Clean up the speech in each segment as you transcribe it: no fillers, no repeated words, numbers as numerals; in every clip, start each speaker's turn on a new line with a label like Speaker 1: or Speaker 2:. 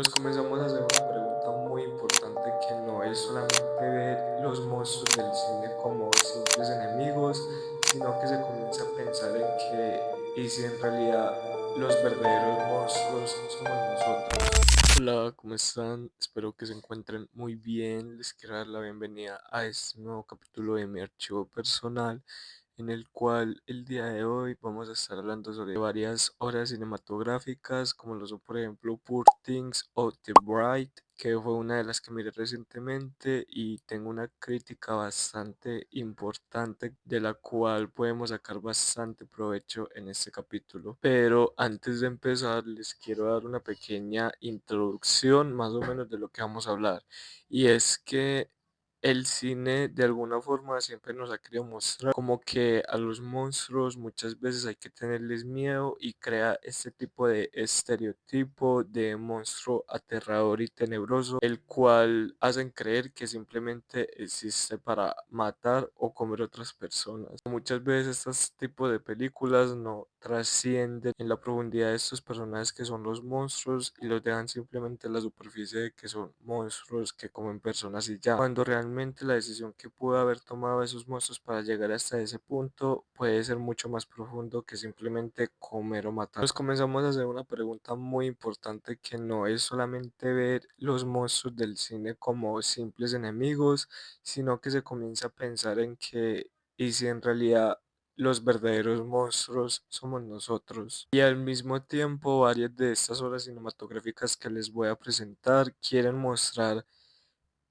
Speaker 1: Nos comenzamos a hacer una pregunta muy importante que no es solamente ver los monstruos del cine como simples enemigos, sino que se comienza a pensar en que, y si en realidad los verdaderos monstruos somos nosotros. Hola, ¿cómo están? Espero que se encuentren muy bien. Les quiero dar la bienvenida a este nuevo capítulo de mi archivo personal, en el cual el día de hoy vamos a estar hablando sobre varias obras cinematográficas, como lo son por ejemplo Poor Things o The Bright, que fue una de las que miré recientemente y tengo una crítica bastante importante de la cual podemos sacar bastante provecho en este capítulo. Pero antes de empezar, les quiero dar una pequeña introducción más o menos de lo que vamos a hablar. Y es que el cine de alguna forma siempre nos ha querido mostrar como que a los monstruos muchas veces hay que tenerles miedo y crea este tipo de estereotipo de monstruo aterrador y tenebroso, el cual hacen creer que simplemente existe para matar o comer otras personas. Muchas veces estos tipos de películas no trascienden en la profundidad de estos personajes que son los monstruos y los dejan simplemente en la superficie de que son monstruos que comen personas y ya, cuando realmente la decisión que pudo haber tomado esos monstruos para llegar hasta ese punto puede ser mucho más profundo que simplemente comer o matar. Nos comenzamos a hacer una pregunta muy importante que no es solamente ver los monstruos del cine como simples enemigos, sino que se comienza a pensar en que, y si en realidad los verdaderos monstruos somos nosotros. Y al mismo tiempo, varias de estas obras cinematográficas que les voy a presentar quieren mostrar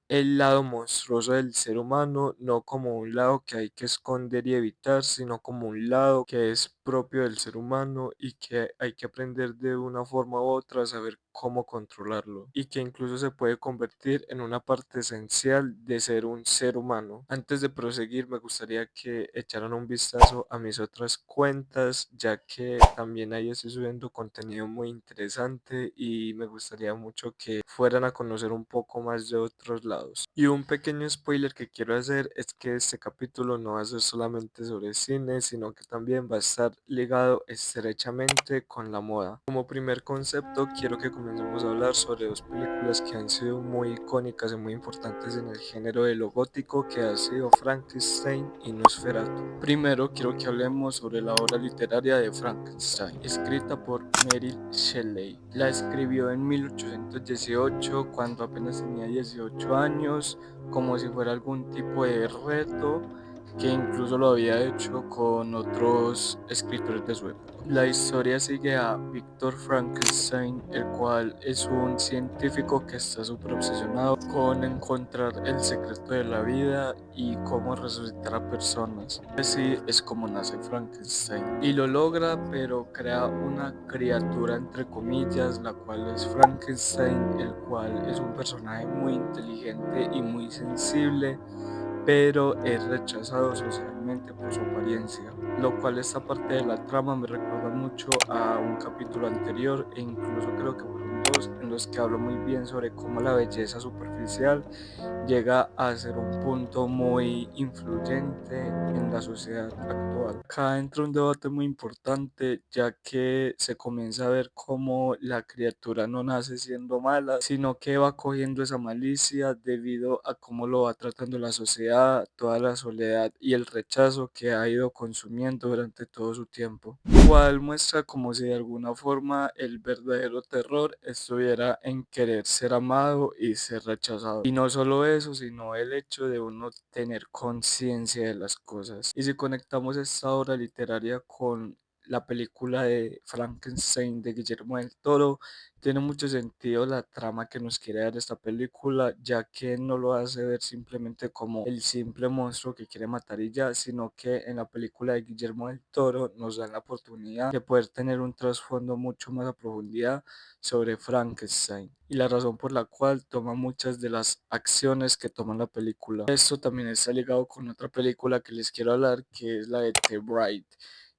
Speaker 1: el lado monstruoso del ser humano, no como un lado que hay que esconder y evitar, sino como un lado que es propio del ser humano y que hay que aprender de una forma u otra a saber cómo controlarlo, y que incluso se puede convertir en una parte esencial de ser un ser humano. Antes de proseguir, me gustaría que echaran un vistazo a mis otras cuentas, ya que también ahí estoy subiendo contenido muy interesante y me gustaría mucho que fueran a conocer un poco más de otros lados. Y un pequeño spoiler que quiero hacer es que este capítulo no va a ser solamente sobre cine, sino que también va a estar ligado estrechamente con la moda. Como primer concepto, quiero que comencemos a hablar sobre dos películas que han sido muy icónicas y muy importantes en el género de lo gótico, que ha sido Frankenstein y Nosferatu. Primero, quiero que hablemos sobre la obra literaria de Frankenstein, escrita por Mary Shelley. La escribió en 1818, cuando apenas tenía 18 años, como si fuera algún tipo de reto, que incluso lo había hecho con otros escritores de su época. La historia sigue a Victor Frankenstein, el cual es un científico que está súper obsesionado con encontrar el secreto de la vida y cómo resucitar a personas. Así es como nace Frankenstein. Y lo logra, pero crea una criatura entre comillas, la cual es Frankenstein, el cual es un personaje muy inteligente y muy sensible, pero es rechazado socialmente por su apariencia, lo cual esta parte de la trama me recuerda mucho a un capítulo anterior e incluso creo que fueron dos, en los que hablo muy bien sobre cómo la belleza superficial llega a ser un punto muy influyente en la sociedad actual. Acá entra un debate muy importante, ya que se comienza a ver cómo la criatura no nace siendo mala, sino que va cogiendo esa malicia debido a cómo lo va tratando la sociedad, toda la soledad y el rechazo que ha ido consumiendo durante todo su tiempo, cual muestra como si de alguna forma el verdadero terror estuviera en querer ser amado y ser rechazado. Y no solo eso, sino el hecho de uno tener conciencia de las cosas. Y si conectamos esta obra literaria con la película de Frankenstein de Guillermo del Toro, tiene mucho sentido la trama que nos quiere dar esta película, ya que no lo hace ver simplemente como el simple monstruo que quiere matar y ya, sino que en la película de Guillermo del Toro nos dan la oportunidad de poder tener un trasfondo mucho más a profundidad sobre Frankenstein y la razón por la cual toma muchas de las acciones que toma la película. Esto también está ligado con otra película que les quiero hablar, que es la de The Bride.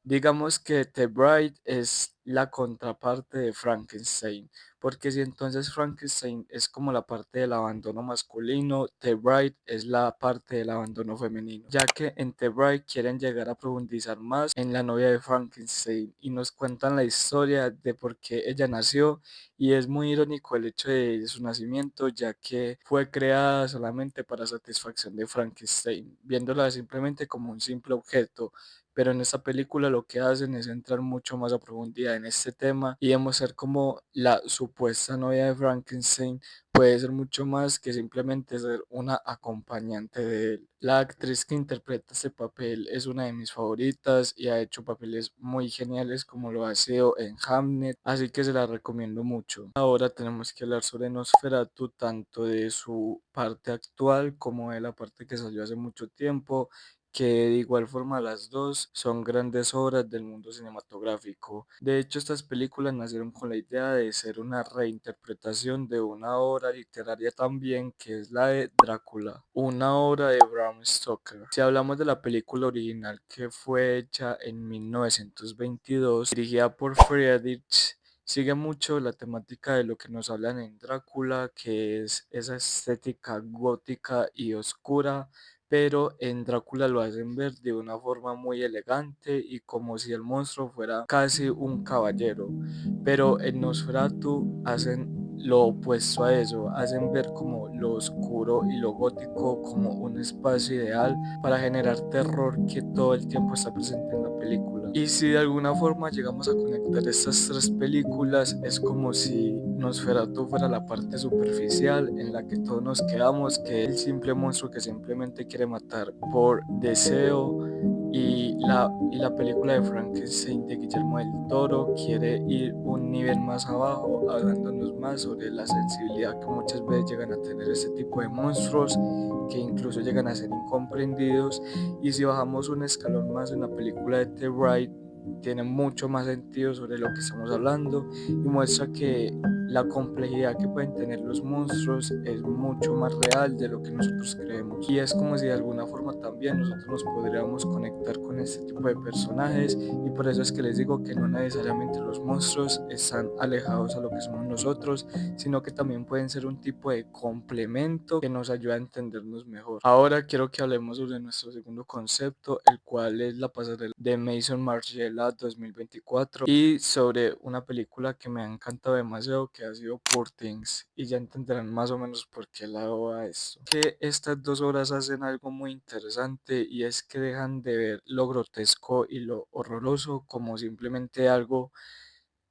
Speaker 1: Digamos que The Bride es
Speaker 2: la contraparte de Frankenstein, porque si entonces Frankenstein es como la parte del abandono masculino, The Bride es la parte del abandono femenino, ya que en The Bride quieren llegar a profundizar más en la novia de Frankenstein y nos cuentan la historia de por qué ella nació y es muy irónico el hecho de su nacimiento, ya que fue creada solamente para satisfacción de Frankenstein, viéndola simplemente como un simple objeto. Pero en esta película lo que hacen es entrar mucho más a profundidad en este tema y demostrar cómo la supuesta novia de Frankenstein puede ser mucho más que simplemente ser una acompañante de él. La actriz que interpreta este papel es una de mis favoritas y ha hecho papeles muy geniales como lo ha sido en Hamnet, así que se la recomiendo mucho. Ahora tenemos que hablar sobre Nosferatu, tanto de su parte actual como de la parte que salió hace mucho tiempo, que de igual forma las dos son grandes obras del mundo cinematográfico. De hecho, estas películas nacieron con la idea de ser una reinterpretación de una obra literaria también, que es la de Drácula, una obra de Bram Stoker. Si hablamos de la película original que fue hecha en 1922, dirigida por Friedrich, sigue mucho la temática de lo que nos hablan en Drácula, que es esa estética gótica y oscura, pero en Drácula lo hacen ver de una forma muy elegante y como si el monstruo fuera casi un caballero. Pero en Nosferatu hacen lo opuesto a eso, hacen ver como lo oscuro y lo gótico como un espacio ideal para generar terror que todo el tiempo está presente en la película. Y si de alguna forma llegamos a conectar estas tres películas, es como si Nosferatu fuera la parte superficial en la que todos nos quedamos, que es el simple monstruo que simplemente quiere matar por deseo. Y la película de Frankenstein de Guillermo del Toro quiere ir un nivel más abajo, hablándonos más sobre la sensibilidad que muchas veces llegan a tener este tipo de monstruos, que incluso llegan a ser incomprendidos. Y si bajamos un escalón más en la película de The Bride, tiene mucho más sentido sobre lo que estamos hablando y muestra que la complejidad que pueden tener los monstruos es mucho más real de lo que nosotros creemos. Y es como si de alguna forma también nosotros nos podríamos conectar con este tipo de personajes y por eso es que les digo que no necesariamente los monstruos están alejados a lo que somos nosotros, sino que también pueden ser un tipo de complemento que nos ayuda a entendernos mejor. Ahora quiero que hablemos sobre nuestro segundo concepto, el cual es la pasarela de Mason Margiela 2024 y sobre una película que me ha encantado demasiado, que ha sido Poor Things, y ya entenderán más o menos por qué lado va esto. Que estas dos obras hacen algo muy interesante y es que dejan de ver lo grotesco y lo horroroso como simplemente algo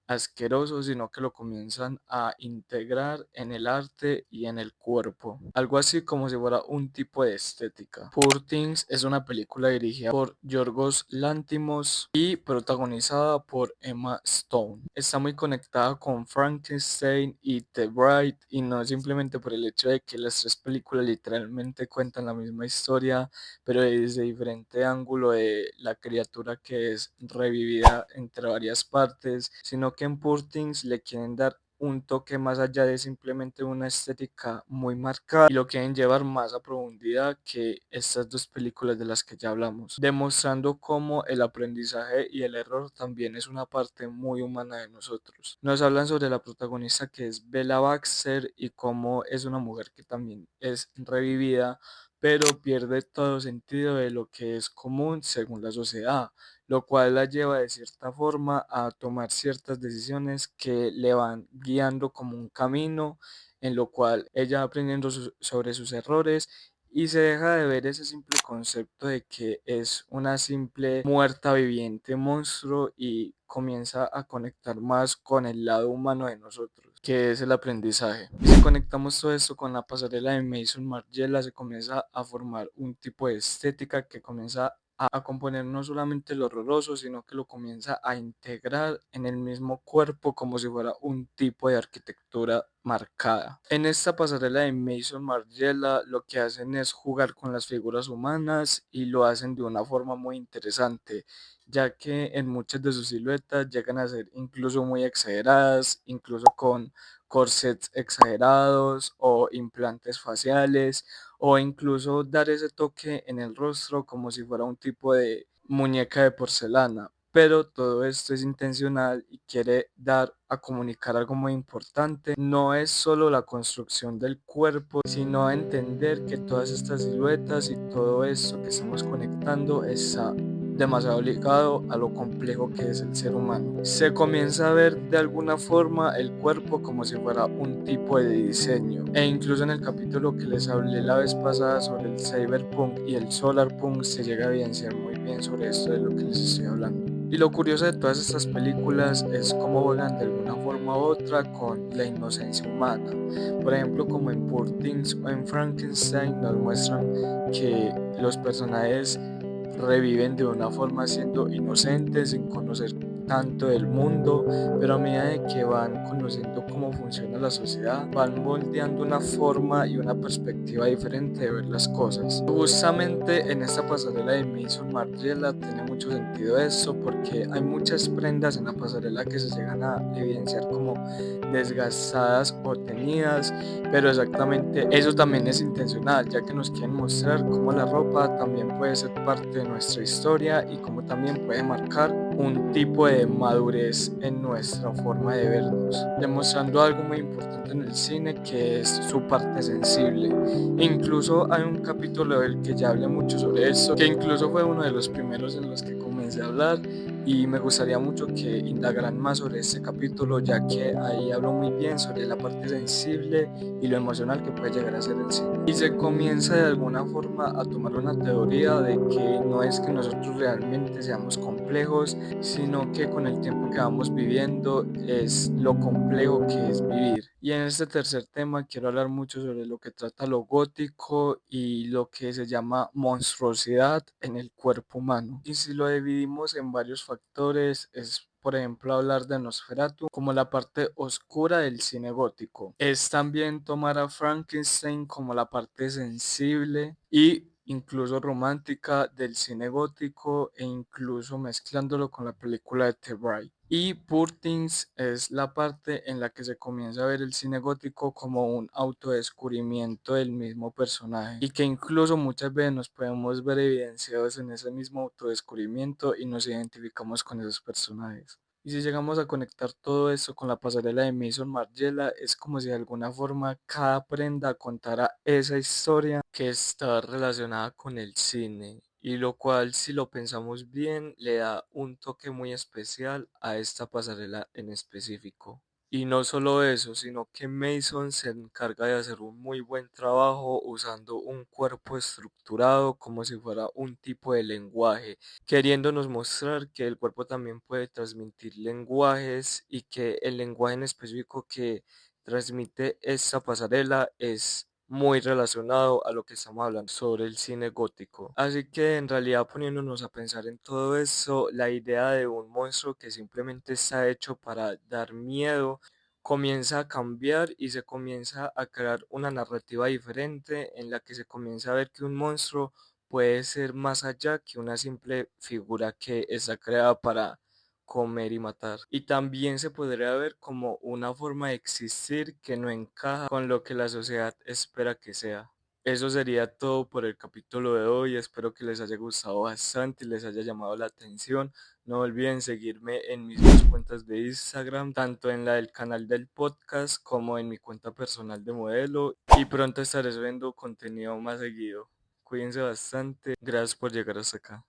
Speaker 2: asqueroso, sino que lo comienzan a integrar en el arte y en el cuerpo, algo así como si fuera un tipo de estética. Poor Things es una película dirigida por Yorgos Lanthimos y protagonizada por Emma Stone. Está muy conectada con Frankenstein y The Bride, y no simplemente por el hecho de que las tres películas literalmente cuentan la misma historia, pero desde diferente ángulo de la criatura que es revivida entre varias partes, sino que en Poor Things le quieren dar un toque más allá de simplemente una estética muy marcada y lo quieren llevar más a profundidad que estas dos películas de las que ya hablamos, demostrando cómo el aprendizaje y el error también es una parte muy humana de nosotros. Nos hablan sobre la protagonista que es Bella Baxter y cómo es una mujer que también es revivida, pero pierde todo sentido de lo que es común según la sociedad, lo cual la lleva de cierta forma a tomar ciertas decisiones que le van guiando como un camino en lo cual ella va aprendiendo sobre sus errores y se deja de ver ese simple concepto de que es una simple muerta viviente monstruo y comienza a conectar más con el lado humano de nosotros, que es el aprendizaje. Y si conectamos todo esto con la pasarela de Mason Margiela, se comienza a formar un tipo de estética que comienza a componer no solamente lo horroroso, sino que lo comienza a integrar en el mismo cuerpo como si fuera un tipo de arquitectura marcada. En esta pasarela de Mason Margiela lo que hacen es jugar con las figuras humanas y lo hacen de una forma muy interesante, ya que en muchas de sus siluetas llegan a ser incluso muy exageradas, incluso con corsets exagerados o implantes faciales, o incluso dar ese toque en el rostro como si fuera un tipo de muñeca de porcelana. pero todo esto es intencional y quiere dar a comunicar algo muy importante. No es solo la construcción del cuerpo, sino entender que todas estas siluetas y todo esto que estamos conectando está demasiado ligado a lo complejo que es el ser humano. Se comienza a ver de alguna forma el cuerpo como si fuera un tipo de diseño, e incluso en el capítulo que les hablé la vez pasada sobre el cyberpunk y el solarpunk se llega a evidenciar muy bien sobre esto de lo que les estoy hablando. Y lo curioso de todas estas películas es cómo juegan de alguna forma u otra con la inocencia humana. Por ejemplo, como en Poor Things o en Frankenstein nos muestran que los personajes reviven de una forma siendo inocentes, sin conocer tanto del mundo, pero a medida de que van conociendo cómo funciona la sociedad, van moldeando una forma y una perspectiva diferente de ver las cosas. Justamente en esta pasarela de Mason Margiela tiene mucho sentido eso, porque hay muchas prendas en la pasarela que se llegan a evidenciar como desgastadas o tenidas, pero exactamente eso también es intencional, ya que nos quieren mostrar cómo la ropa también puede ser parte de nuestra historia y cómo también puede marcar un tipo de madurez en nuestra forma de vernos, demostrando algo muy importante en el cine que es su parte sensible. Incluso hay un capítulo del que ya hablé mucho sobre eso, que incluso fue uno de los primeros en los que comencé a hablar, y me gustaría mucho que indagaran más sobre este capítulo, ya que ahí hablo muy bien sobre la parte sensible y lo emocional que puede llegar a ser el cine. Y se comienza de alguna forma a tomar una teoría de que no es que nosotros realmente seamos complejos, sino que con el tiempo que vamos viviendo es lo complejo que es vivir. Y en este tercer tema quiero hablar mucho sobre lo que trata lo gótico y lo que se llama monstruosidad en el cuerpo humano. Y si lo dividimos en varios factores, es por ejemplo hablar de Nosferatu como la parte oscura del cine gótico. Es también tomar a Frankenstein como la parte sensible y incluso romántica del cine gótico, e incluso mezclándolo con la película de The Bride. Y Poor Things es la parte en la que se comienza a ver el cine gótico como un autodescubrimiento del mismo personaje, y que incluso muchas veces nos podemos ver evidenciados en ese mismo autodescubrimiento y nos identificamos con esos personajes. Y si llegamos a conectar todo esto con la pasarela de Mason Margiela, es como si de alguna forma cada prenda contara esa historia que está relacionada con el cine, y lo cual, si lo pensamos bien, le da un toque muy especial a esta pasarela en específico. Y no solo eso, sino que Mason se encarga de hacer un muy buen trabajo usando un cuerpo estructurado como si fuera un tipo de lenguaje, queriéndonos mostrar que el cuerpo también puede transmitir lenguajes, y que el lenguaje en específico que transmite esta pasarela es muy relacionado a lo que estamos hablando sobre el cine gótico. Así que en realidad, poniéndonos a pensar en todo eso, la idea de un monstruo que simplemente está hecho para dar miedo comienza a cambiar y se comienza a crear una narrativa diferente en la que se comienza a ver que un monstruo puede ser más allá que una simple figura que está creada para comer y matar. Y también se podría ver como una forma de existir que no encaja con lo que la sociedad espera que sea. Eso sería todo por el capítulo de hoy. Espero que les haya gustado bastante y les haya llamado la atención. No olviden seguirme en mis dos cuentas de Instagram, tanto en la del canal del podcast como en mi cuenta personal de modelo. Y pronto estaré subiendo contenido más seguido. Cuídense bastante. Gracias por llegar hasta acá.